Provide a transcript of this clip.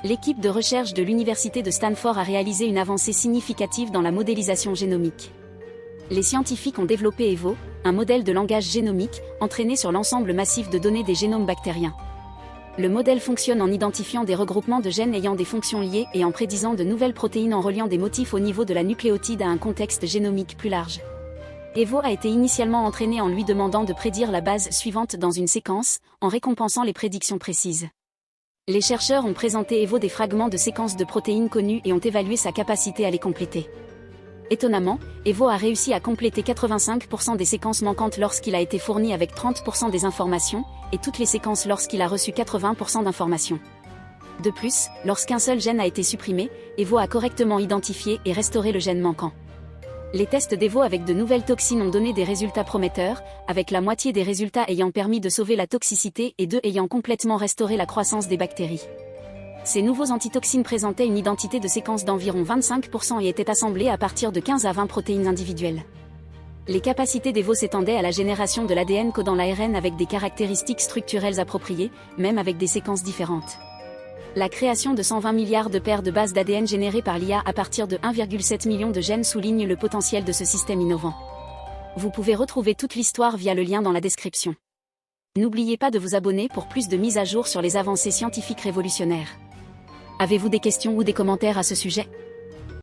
L'équipe de recherche de l'Université de Stanford a réalisé une avancée significative dans la modélisation génomique. Les scientifiques ont développé EVO, un modèle de langage génomique, entraîné sur l'ensemble massif de données des génomes bactériens. Le modèle fonctionne en identifiant des regroupements de gènes ayant des fonctions liées et en prédisant de nouvelles protéines en reliant des motifs au niveau de la nucléotide à un contexte génomique plus large. EVO a été initialement entraîné en lui demandant de prédire la base suivante dans une séquence, en récompensant les prédictions précises. Les chercheurs ont présenté EVO des fragments de séquences de protéines connues et ont évalué sa capacité à les compléter. Étonnamment, EVO a réussi à compléter 85% des séquences manquantes lorsqu'il a été fourni avec 30% des informations, et toutes les séquences lorsqu'il a reçu 80% d'informations. De plus, lorsqu'un seul gène a été supprimé, EVO a correctement identifié et restauré le gène manquant. Les tests d'EVO avec de nouvelles toxines ont donné des résultats prometteurs, avec la moitié des résultats ayant permis de sauver la toxicité et 2 ayant complètement restauré la croissance des bactéries. Ces nouveaux antitoxines présentaient une identité de séquence d'environ 25% et étaient assemblés à partir de 15 à 20 protéines individuelles. Les capacités d'EVO s'étendaient à la génération de l'ADN codant l'ARN avec des caractéristiques structurelles appropriées, même avec des séquences différentes. La création de 120 milliards de paires de bases d'ADN générées par l'IA à partir de 1,7 million de gènes souligne le potentiel de ce système innovant. Vous pouvez retrouver toute l'histoire via le lien dans la description. N'oubliez pas de vous abonner pour plus de mises à jour sur les avancées scientifiques révolutionnaires. Avez-vous des questions ou des commentaires à ce sujet ?